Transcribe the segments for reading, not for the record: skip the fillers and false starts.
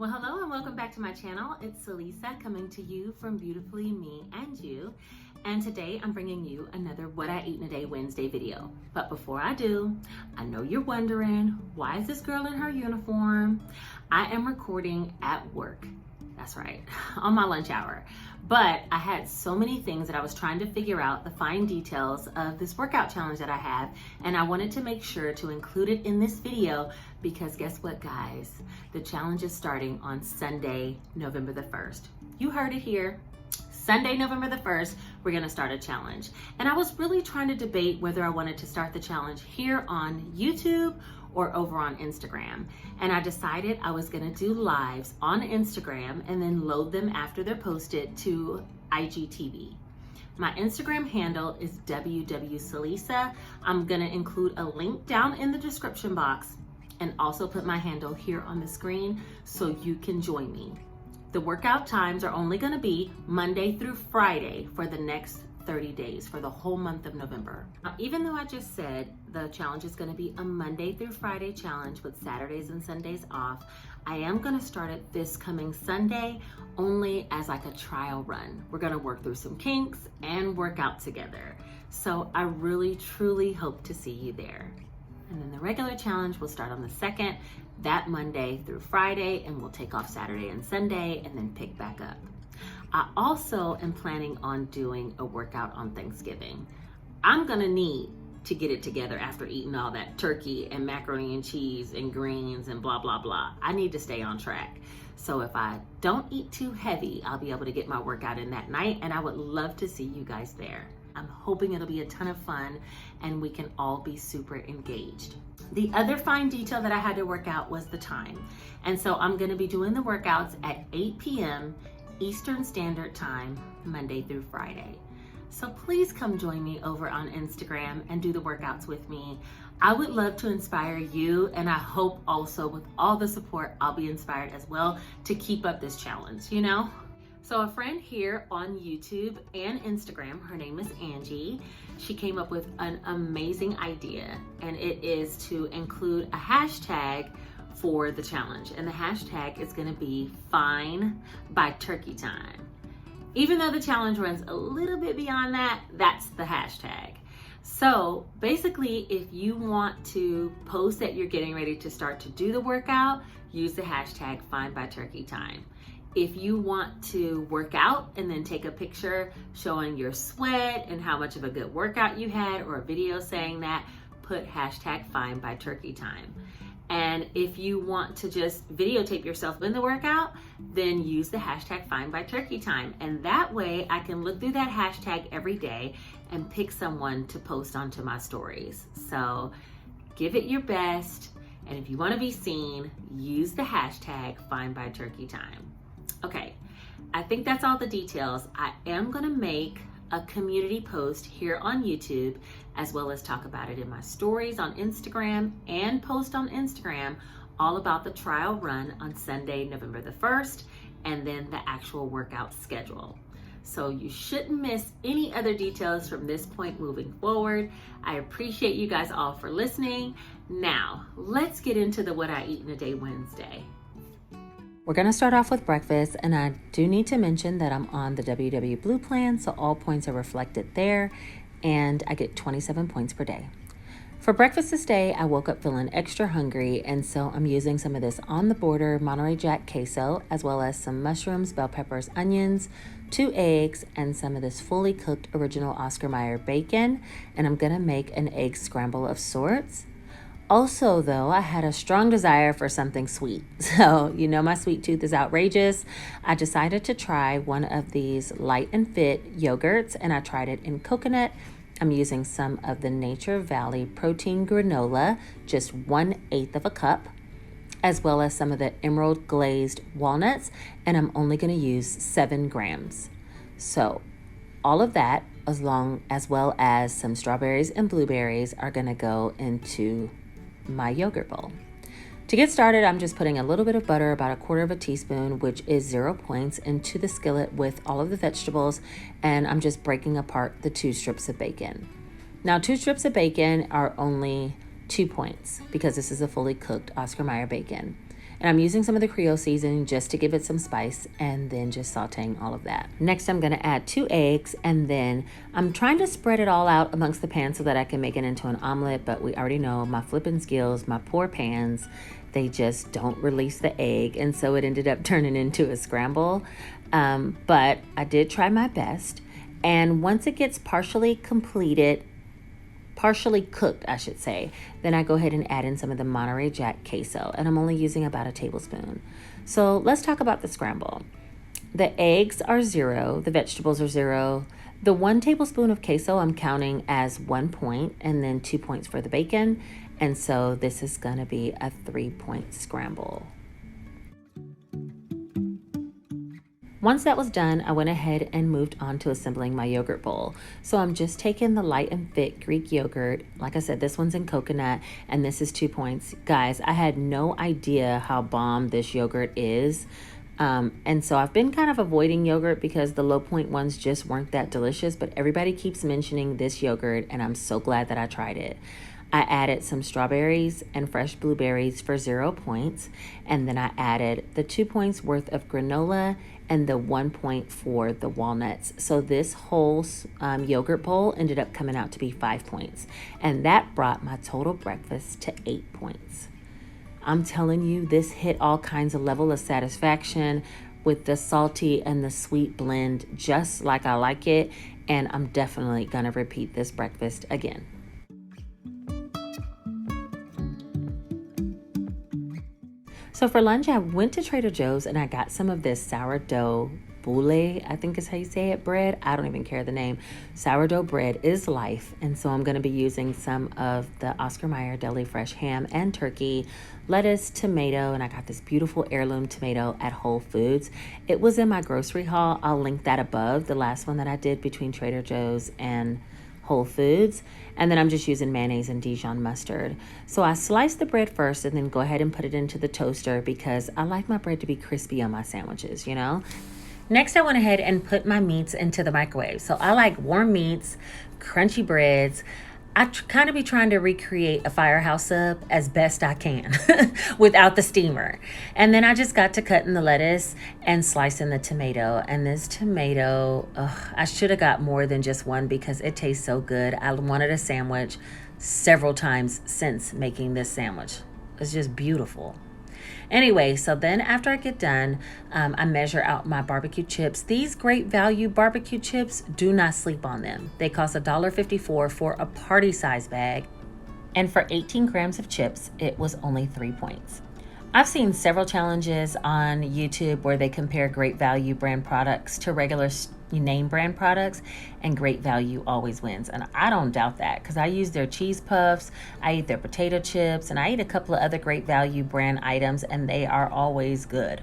Well, hello and welcome back to my channel. It's Salisa coming to you from Beautifully Me and You. And today I'm bringing you another What I Eat in a Day Wednesday video. But before I do, I know you're wondering, why is this girl in her uniform? I am recording at work. That's right, on my lunch hour. But I had so many things that I was trying to figure out the fine details of this workout challenge that I have, and I wanted to make sure to include it in this video because guess what, guys? The challenge is starting on Sunday, November the 1st. You heard it here. Sunday, November the 1st, we're gonna start a challenge. And I was really trying to debate whether I wanted to start the challenge here on YouTube or over on Instagram. And I decided I was gonna do lives on Instagram and then load them after they're posted to IGTV. My Instagram handle is WWSalisa. I'm gonna include a link down in the description box and also put my handle here on the screen so you can join me. The workout times are only gonna be Monday through Friday for the next 30 days for the whole month of November. Now, even though I just said the challenge is going to be a Monday through Friday challenge with Saturdays and Sundays off, I am going to start it this coming Sunday only as like a trial run. We're going to work through some kinks and work out together. So I really, truly hope to see you there. And then the regular challenge will start on the 2nd, that Monday through Friday, and we'll take off Saturday and Sunday and then pick back up. I also am planning on doing a workout on Thanksgiving. I'm gonna need to get it together after eating all that turkey and macaroni and cheese and greens and blah, blah, blah. I need to stay on track. So if I don't eat too heavy, I'll be able to get my workout in that night, and I would love to see you guys there. I'm hoping it'll be a ton of fun and we can all be super engaged. The other fine detail that I had to work out was the time. And so I'm gonna be doing the workouts at 8 p.m. Eastern Standard Time, Monday through Friday. So please come join me over on Instagram and do the workouts with me. I would love to inspire you, and I hope also with all the support, I'll be inspired as well to keep up this challenge, you know? So a friend here on YouTube and Instagram, her name is Angie, she came up with an amazing idea, and it is to include a hashtag for the challenge, and the hashtag is going to be Fine by Turkey Time. Even though the challenge runs a little bit beyond that, that's the hashtag. So basically, if you want to post that you're getting ready to start to do the workout, use the hashtag Fine by Turkey Time. If you want to work out and then take a picture showing your sweat and how much of a good workout you had, or a video saying that, put hashtag Fine by Turkey Time. And if you want to just videotape yourself in the workout, then use the hashtag Fine by Turkey Time. And that way I can look through that hashtag every day and pick someone to post onto my stories. So give it your best. And if you want to be seen, use the hashtag Fine by Turkey Time. Okay, I think that's all the details. I am going to make a community post here on YouTube, as well as talk about it in my stories on Instagram and post on Instagram all about the trial run on Sunday, November the 1st, and then the actual workout schedule. So you shouldn't miss any other details from this point moving forward. I appreciate you guys all for listening. Now, let's get into the What I Eat in a Day Wednesday. We're going to start off with breakfast, and I do need to mention that I'm on the WWBLUE plan, so all points are reflected there, and I get 27 points per day. For breakfast this day, I woke up feeling extra hungry, and so I'm using some of this On the Border Monterey Jack queso, as well as some mushrooms, bell peppers, onions, 2 eggs, and some of this fully cooked original Oscar Mayer bacon, and I'm going to make an egg scramble of sorts. Also, though, I had a strong desire for something sweet. So, you know, my sweet tooth is outrageous. I decided to try one of these Light and Fit yogurts, and I tried it in coconut. I'm using some of the Nature Valley protein granola, just 1/8 of a cup, as well as some of the emerald glazed walnuts, and I'm only going to use 7 grams. So all of that, as well as some strawberries and blueberries, are going to go into my yogurt bowl. To get started, I'm just putting a little bit of butter, about 1/4 teaspoon, which is 0 points, into the skillet with all of the vegetables, and I'm just breaking apart the 2 strips of bacon. Now, 2 strips of bacon are only 2 points because this is a fully cooked Oscar Mayer bacon. And I'm using some of the Creole seasoning just to give it some spice, and then just sauteing all of that. Next, I'm gonna add 2 eggs, and then I'm trying to spread it all out amongst the pan so that I can make it into an omelet, but we already know my flipping skills, my poor pans, they just don't release the egg, and so it ended up turning into a scramble. But I did try my best, and once it gets partially cooked, I should say, then I go ahead and add in some of the Monterey Jack queso, and I'm only using about a tablespoon. So let's talk about the scramble. The eggs are 0, the vegetables are 0. The 1 tablespoon of queso I'm counting as 1 point, and then 2 points for the bacon. And so this is gonna be a 3-point scramble. Once that was done, I went ahead and moved on to assembling my yogurt bowl. So I'm just taking the light and fit Greek yogurt. Like I said, this one's in coconut, and this is 2 points. Guys, I had no idea how bomb this yogurt is. And so I've been kind of avoiding yogurt because the low point ones just weren't that delicious, but everybody keeps mentioning this yogurt, and I'm so glad that I tried it. I added some strawberries and fresh blueberries for 0 points, and then I added the 2 points worth of granola and the 1 point for the walnuts. So this whole yogurt bowl ended up coming out to be 5 points, and that brought my total breakfast to 8 points. I'm telling you, this hit all kinds of level of satisfaction with the salty and the sweet blend, just like I like it, and I'm definitely gonna repeat this breakfast again. So for lunch, I went to Trader Joe's and I got some of this sourdough boule, I think is how you say it, bread. I don't even care the name. Sourdough bread is life. And so I'm gonna be using some of the Oscar Mayer Deli Fresh ham and turkey, lettuce, tomato, and I got this beautiful heirloom tomato at Whole Foods. It was in my grocery haul. I'll link that above, the last one that I did between Trader Joe's and Whole Foods. And then I'm just using mayonnaise and Dijon mustard. So I slice the bread first and then go ahead and put it into the toaster because I like my bread to be crispy on my sandwiches, you know? Next, I went ahead and put my meats into the microwave. So I like warm meats, crunchy breads. I kind of be trying to recreate a firehouse sub as best I can without the steamer. And then I just got to cutting the lettuce and slicing the tomato. And this tomato, I should have got more than just one because it tastes so good. I wanted a sandwich several times since making this sandwich. It's just beautiful. Anyway, so then after I get done, I measure out my barbecue chips. These Great Value barbecue chips, do not sleep on them. They cost $1.54 for a party size bag. And for 18 grams of chips, it was only 3 points. I've seen several challenges on YouTube where they compare Great Value brand products to regular name brand products, and Great Value always wins. And I don't doubt that because I use their cheese puffs, I eat their potato chips, and I eat a couple of other Great Value brand items, and they are always good.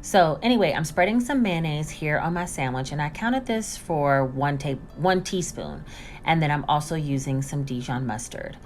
So anyway, I'm spreading some mayonnaise here on my sandwich, and I counted this for one teaspoon. And then I'm also using some Dijon mustard.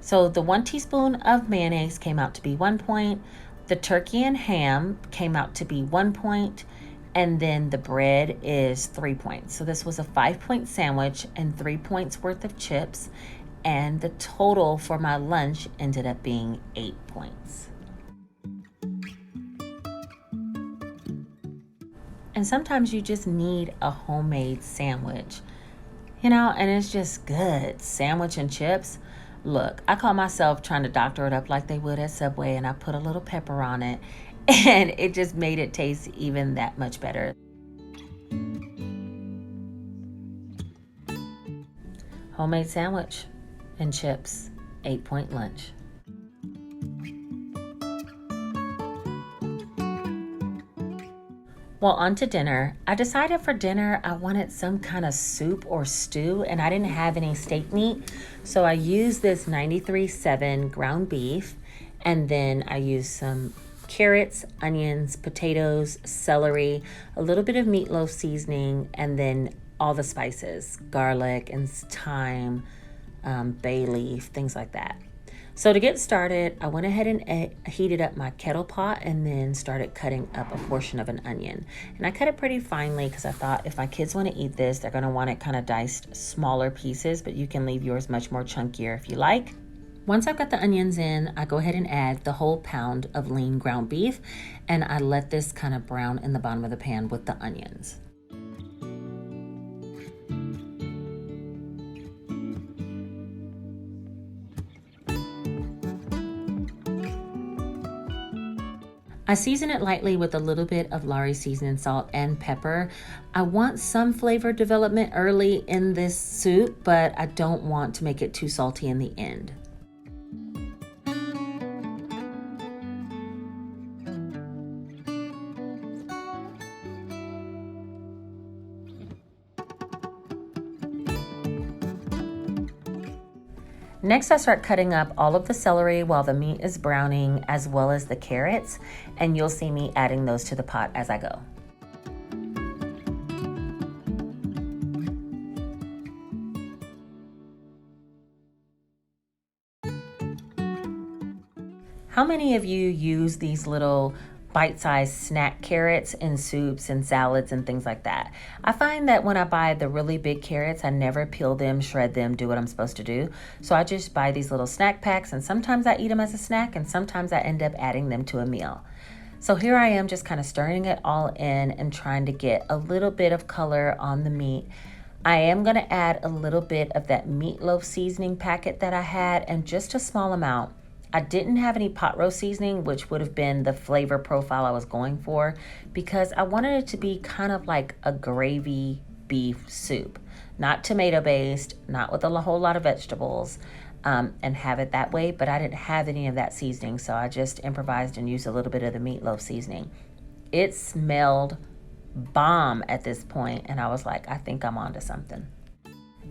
So the 1 teaspoon of mayonnaise came out to be 1 point. The turkey and ham came out to be 1 point. And then the bread is 3 points. So this was a 5-point sandwich and 3 points worth of chips. And the total for my lunch ended up being 8 points. And sometimes you just need a homemade sandwich, you know, and it's just good. Sandwich and chips. Look, I call myself trying to doctor it up like they would at Subway, and I put a little pepper on it. And it just made it taste even that much better. Homemade sandwich and chips, 8-point lunch. Well, on to dinner. I decided for dinner I wanted some kind of soup or stew, and I didn't have any steak meat. So I used this 93.7 ground beef, and then I used some carrots, onions, potatoes, celery, a little bit of meatloaf seasoning, and then all the spices, garlic and thyme, bay leaf, things like that. So to get started, I went ahead and heated up my kettle pot and then started cutting up a portion of an onion. And I cut it pretty finely because I thought if my kids want to eat this, they're going to want it kind of diced smaller pieces, but you can leave yours much more chunkier if you like. Once I've got the onions in, I go ahead and add the whole pound of lean ground beef, and I let this kind of brown in the bottom of the pan with the onions. I season it lightly with a little bit of Lawry's seasoning salt and pepper. I want some flavor development early in this soup, but I don't want to make it too salty in the end. Next, I start cutting up all of the celery while the meat is browning, as well as the carrots, and you'll see me adding those to the pot as I go. How many of you use these little bite-sized snack carrots in soups and salads and things like that? I find that when I buy the really big carrots, I never peel them, shred them, do what I'm supposed to do. So I just buy these little snack packs, and sometimes I eat them as a snack, and sometimes I end up adding them to a meal. So here I am just kind of stirring it all in and trying to get a little bit of color on the meat. I am going to add a little bit of that meatloaf seasoning packet that I had, and just a small amount. I didn't have any pot roast seasoning, which would have been the flavor profile I was going for, because I wanted it to be kind of like a gravy beef soup, not tomato based, not with a whole lot of vegetables, and have it that way. But I didn't have any of that seasoning, so I just improvised and used a little bit of the meatloaf seasoning. It smelled bomb at this point, and I was like, I think I'm onto something.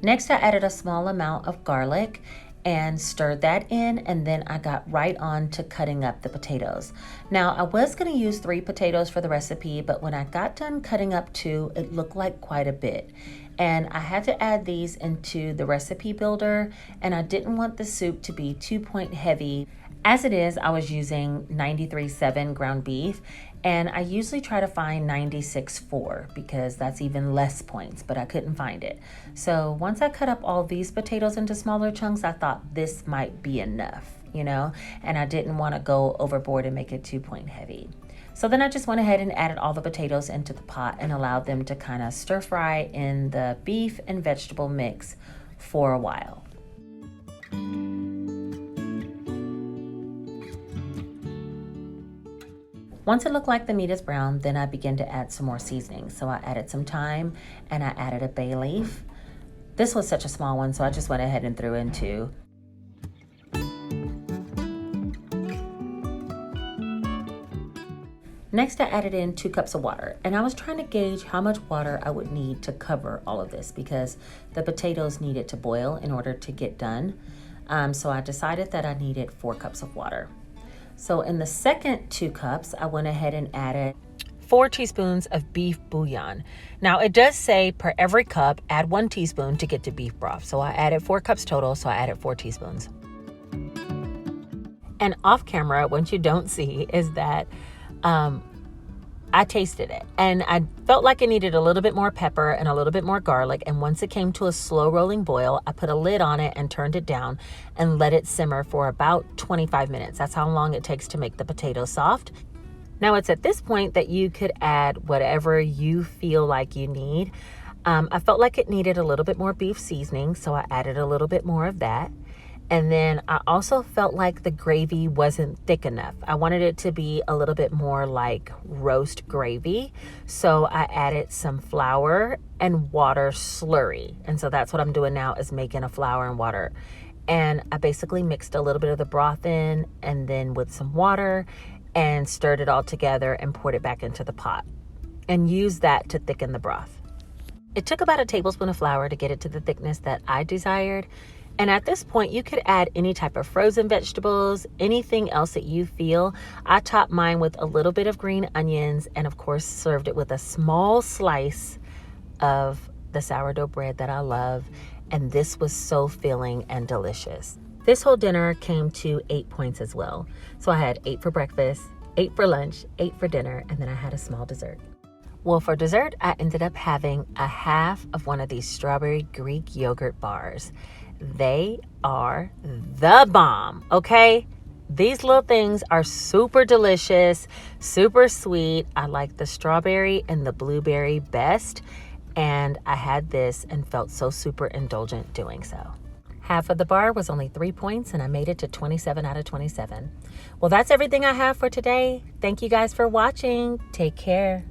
Next, I added a small amount of garlic and stirred that in, and then I got right on to cutting up the potatoes. Now, I was going to use 3 potatoes for the recipe, but when I got done cutting up 2, it looked like quite a bit. And I had to add these into the recipe builder, and I didn't want the soup to be too point heavy. As it is, I was using 93.7 ground beef, and I usually try to find 96.4 because that's even less points, but I couldn't find it. So once I cut up all these potatoes into smaller chunks, I thought this might be enough, and I didn't want to go overboard and make it too point heavy. So then I just went ahead and added all the potatoes into the pot and allowed them to kind of stir fry in the beef and vegetable mix for a while. Once it looked like the meat is brown, then I began to add some more seasoning. So I added some thyme and I added a bay leaf. This was such a small one, so I just went ahead and threw in 2. Next, I added in 2 cups of water, and I was trying to gauge how much water I would need to cover all of this because the potatoes needed to boil in order to get done. So I decided that I needed 4 cups of water. So in the second 2 cups, I went ahead and added 4 teaspoons of beef bouillon. Now it does say per every cup, add 1 teaspoon to get to beef broth. So I added 4 cups total, so I added 4 teaspoons. And off camera, what you don't see is that I tasted it and I felt like it needed a little bit more pepper and a little bit more garlic. And once it came to a slow rolling boil, I put a lid on it and turned it down and let it simmer for about 25 minutes. That's how long it takes to make the potatoes soft. Now it's at this point that you could add whatever you feel like you need. I felt like it needed a little bit more beef seasoning, so I added a little bit more of that. And then I also felt like the gravy wasn't thick enough. I wanted it to be a little bit more like roast gravy. So I added some flour and water slurry. And so that's what I'm doing now, is making a flour and water. And I basically mixed a little bit of the broth in and then with some water and stirred it all together and poured it back into the pot and used that to thicken the broth. It took about a tablespoon of flour to get it to the thickness that I desired. And at this point, you could add any type of frozen vegetables, anything else that you feel. I topped mine with a little bit of green onions and of course served it with a small slice of the sourdough bread that I love. And this was so filling and delicious. This whole dinner came to 8 points as well. So I had 8 for breakfast, 8 for lunch, 8 for dinner, and then I had a small dessert. Well, for dessert, I ended up having a half of one of these strawberry Greek yogurt bars. they are the bomb, okay? These little things are super delicious, super sweet. I like the strawberry and the blueberry best, and I had this and felt so super indulgent doing so. Half of the bar was only 3 points, and I made it to 27 out of 27. Well, that's everything I have for today. Thank you guys for watching. Take care.